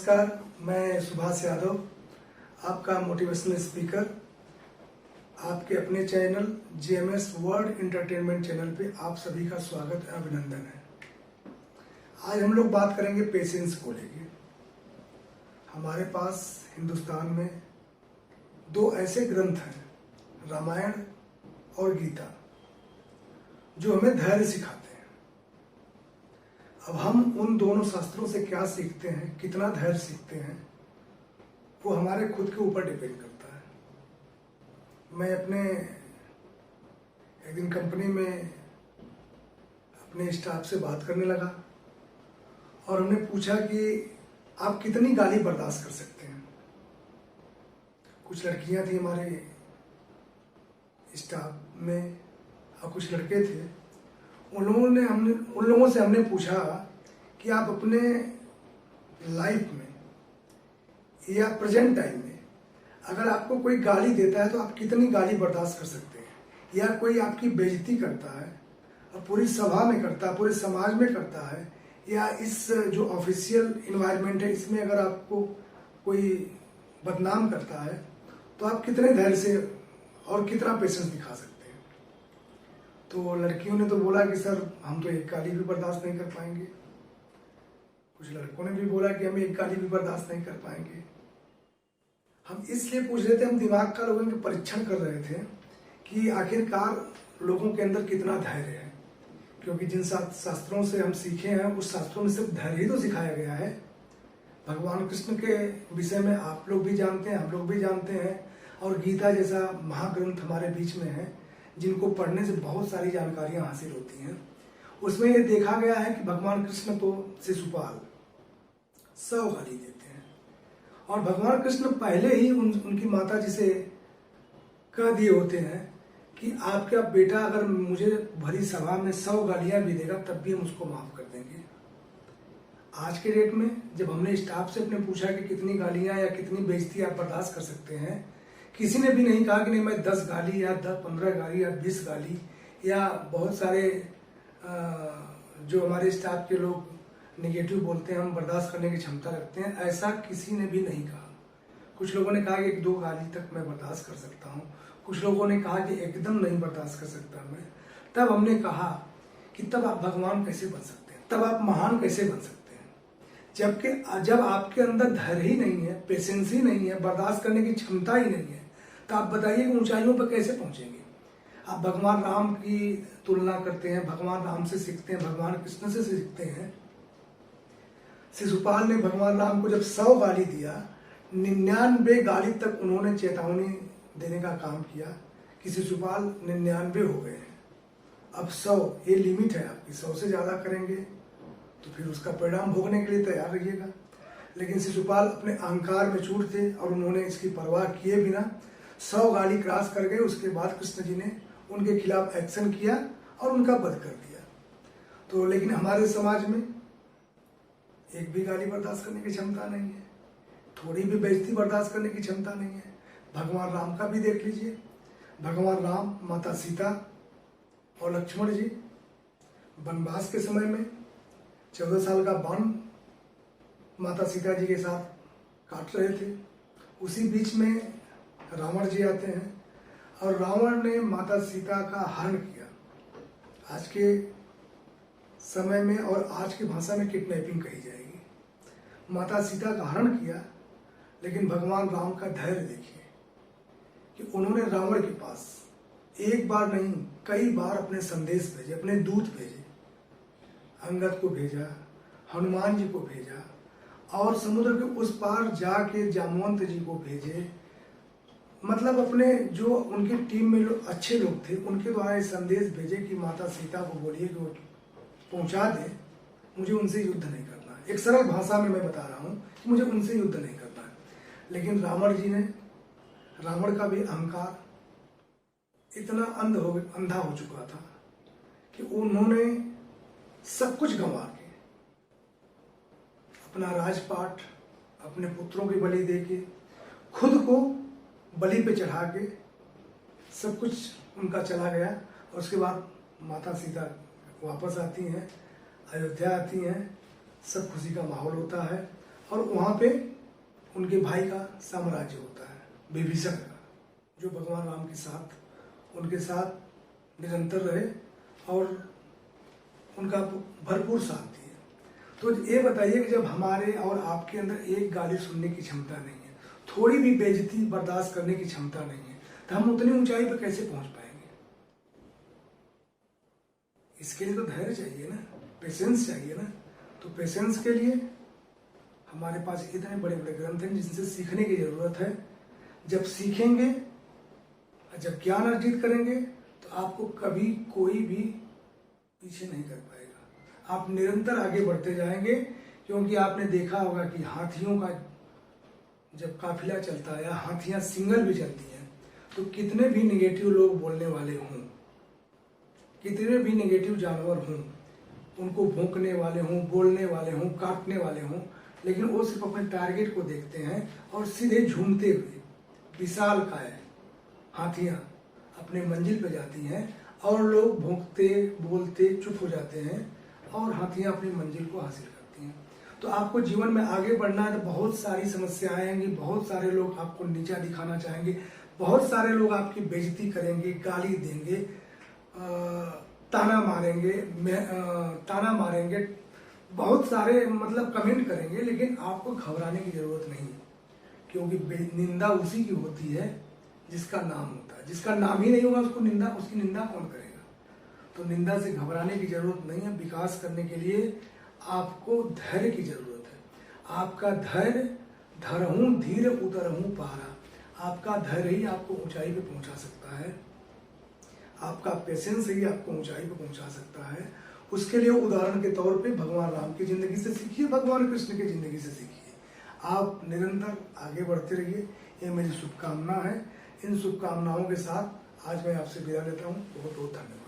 नमस्कार, मैं सुभाष यादव, आपका मोटिवेशनल स्पीकर, आपके अपने channel JMS world entertainment channel पे आप सभी का स्वागत है, अभिनंदन है। आज हम लोग बात करेंगे पेशेंस को लेके। हमारे पास हिंदुस्तान में दो ऐसे ग्रंथ हैं, रामायण और गीता, जो हमें धैर्य सिखाते हैं। अब हम उन दोनों शास्त्रों से क्या सीखते हैं, कितना धैर्य सीखते हैं, वो हमारे खुद के ऊपर डिपेंड करता है। मैं एक दिन कंपनी में अपने स्टाफ से बात करने लगा और हमने पूछा कि आप कितनी गाली बर्दाश्त कर सकते हैं। कुछ लड़कियां थी हमारे स्टाफ में और कुछ लड़के थे। उन लोगों से हमने पूछा कि आप अपने लाइफ में या प्रेजेंट टाइम में अगर आपको कोई गाली देता है तो आप कितनी गाली बर्दाश्त कर सकते हैं, या कोई आपकी बेइज्जती करता है और पूरी सभा में करता है, पूरे समाज में करता है, या इस जो ऑफिशियल इन्वायरमेंट है इसमें अगर आपको कोई बदनाम करता है तो आप कितने धैर्य से और कितना पेशेंस दिखा सकते हैं। तो लड़कियों ने तो बोला कि सर हम तो एक गाली भी बर्दाश्त नहीं कर पाएंगे। कुछ लड़कों ने भी बोला कि हम एक गाली भी बर्दाश्त नहीं कर पाएंगे। हम इसलिए पूछ रहे थे, हम दिमाग का लोगों के परीक्षण कर रहे थे कि आखिरकार लोगों के अंदर कितना धैर्य है, क्योंकि जिन शास्त्रों से हम सीखे हैं उस शास्त्रों में सिर्फ धैर्य ही तो सिखाया गया है। भगवान कृष्ण के विषय में आप लोग भी जानते हैं, हम लोग भी जानते हैं, और गीता जैसा महाग्रंथ हमारे बीच में है जिनको पढ़ने से बहुत सारी जानकारियां हासिल होती हैं। उसमें ये देखा गया है कि भगवान कृष्ण तो शिशुपाल 100 गाली देते हैं, और भगवान कृष्ण पहले ही उनकी माता जी से कह दिए होते हैं कि आपका बेटा अगर मुझे भरी सभा में 100 गालियां भी देगा तब भी हम उसको माफ कर देंगे। आज के डेट में जब हमने स्टाफ से अपने पूछा कि कितनी गालियां या कितनी बेइज्जती आप बर्दाश्त कर सकते हैं, किसी ने भी नहीं कहा कि नहीं मैं 10 गाली या 15 गाली या 20 गाली, या बहुत सारे जो हमारे स्टाफ के लोग निगेटिव बोलते हैं हम बर्दाश्त करने की क्षमता रखते हैं, ऐसा किसी ने भी नहीं कहा। कुछ लोगों ने कहा कि 1-2 गाली तक मैं बर्दाश्त कर सकता हूँ, कुछ लोगों ने कहा कि एकदम नहीं बर्दाश्त कर सकता मैं। तब हमने कहा कि तब आप भगवान कैसे बन सकते हैं, तब आप महान कैसे बन सकते हैं, जबकि जब आपके अंदर धैर्य ही नहीं है, पेशेंस ही नहीं है, बर्दाश्त करने की क्षमता ही नहीं है, तो आप बताइए कि ऊंचाइयों पर कैसे पहुंचेंगे। आप भगवान राम की तुलना करते हैं, भगवान राम से सीखते हैं, भगवान कृष्ण से सीखते हैं। शिशुपाल ने भगवान राम को जब 100 गाली दिया, 99 गाली तक उन्होंने चेतावनी देने का काम किया कि शिशुपाल 99 हो गए हैं, अब 100 ये लिमिट है आपकी, 100 से ज्यादा करेंगे तो फिर उसका परिणाम भोगने के लिए तैयार रहिएगा। लेकिन शिशुपाल अपने अहंकार में चूर थे और उन्होंने इसकी परवाह किए बिना 100 गाली क्रॉस कर गए। उसके बाद कृष्ण जी ने उनके खिलाफ एक्शन किया और उनका वध कर दिया। तो लेकिन हमारे समाज में एक भी गाली बर्दाश्त करने की क्षमता नहीं है, थोड़ी भी बेइज्जती बर्दाश्त करने की क्षमता नहीं है। भगवान राम का भी देख लीजिए, भगवान राम, माता सीता और लक्ष्मण जी वनवास के समय में 14 साल का वन माता सीता जी के साथ काट रहे थे। उसी बीच में रावण जी आते हैं और रावण ने माता सीता का हरण किया। आज के समय में और आज की भाषा में किडनैपिंग कही जाएगी। माता सीता का हरण किया, लेकिन भगवान राम का धैर्य देखिए कि उन्होंने रावण के पास एक बार नहीं कई बार अपने संदेश भेजे, अपने दूत भेजे, अंगद को भेजा, हनुमान जी को भेजा, और समुद्र के उस पार जाके जामवंत जी को भेजे। मतलब अपने जो उनकी टीम में अच्छे लोग थे उनके द्वारा ये संदेश भेजे कि माता सीता को बोलिए कि वो पहुंचा दे, मुझे उनसे युद्ध नहीं करना है। एक सरल भाषा में मैं बता रहा हूँ कि मुझे उनसे युद्ध नहीं करना है। लेकिन रावण का भी अहंकार इतना अंधा हो चुका था कि उन्होंने सब कुछ गंवा के अपना राजपाट अपने पुत्रों की बलि दे के, खुद को बलि पे चढ़ा के सब कुछ उनका चला गया। और उसके बाद माता सीता वापस आती हैं, अयोध्या आती हैं, सब खुशी का माहौल होता है। और वहाँ पे उनके भाई का साम्राज्य होता है, विभीषण का, जो भगवान राम के साथ उनके साथ निरंतर रहे और उनका भरपूर साथ दिए। तो ये बताइए कि जब हमारे और आपके अंदर एक गाली सुनने की क्षमता नहीं है, थोड़ी भी बेइज्जती बर्दाश्त करने की क्षमता नहीं है, तो हम उतनी ऊंचाई पर कैसे पहुंच पाएंगे? इसके लिए तो धैर्य चाहिए ना, पेशेंस चाहिए ना। तो पेशेंस के लिए हमारे पास इतने बड़े बड़े ग्रंथ हैं जिनसे सीखने की जरूरत है। जब सीखेंगे, जब ज्ञान अर्जित करेंगे, तो आपको कभी कोई भी पीछे नहीं कर पाएगा। आप निरंतर आगे बढ़ते जाएंगे, क्योंकि आपने देखा होगा कि हाथियों का जब काफिला चलता है या हाथियां सिंगल भी चलती हैं, तो कितने भी नेगेटिव लोग बोलने वाले हों, कितने भी नेगेटिव जानवर हों, उनको भौंकने वाले हों, बोलने वाले हों, काटने वाले हों, लेकिन वो सिर्फ अपने टारगेट को देखते हैं और सीधे झूमते हुए विशालकाय हाथियां अपने मंजिल पे जाती हैं और लोग भौंकते बोलते चुप हो जाते हैं और हाथियां अपनी मंजिल को हासिल करती हैं। तो आपको जीवन में आगे बढ़ना है तो बहुत सारी समस्याएं आएंगी, बहुत सारे लोग आपको नीचा दिखाना चाहेंगे, बहुत सारे लोग आपकी बेइज्जती करेंगे, गाली देंगे, ताना मारेंगे, बहुत सारे मतलब कमेंट करेंगे, लेकिन आपको घबराने की जरूरत नहीं, क्योंकि निंदा उसी की होती है जिसका नाम होता है। जिसका नाम ही नहीं होगा उसकी निंदा कौन करेगा? तो निंदा से घबराने की जरूरत नहीं है। विकास करने के लिए आपको धैर्य की जरूरत है। आपका धैर्य, धरहूं धीर उतरहूं पारा, आपका धैर्य ही आपको ऊंचाई पे पहुंचा सकता है। आपका पेशेंस ही आपको ऊंचाई पे पहुंचा सकता है। उसके लिए उदाहरण के तौर पे भगवान राम की जिंदगी से सीखिए, भगवान कृष्ण की जिंदगी से सीखिए। आप निरंतर आगे बढ़ते रहिए, ये मेरी शुभकामना है। इन शुभकामनाओं के साथ आज मैं आपसे विदा लेता हूँ। बहुत बहुत धन्यवाद।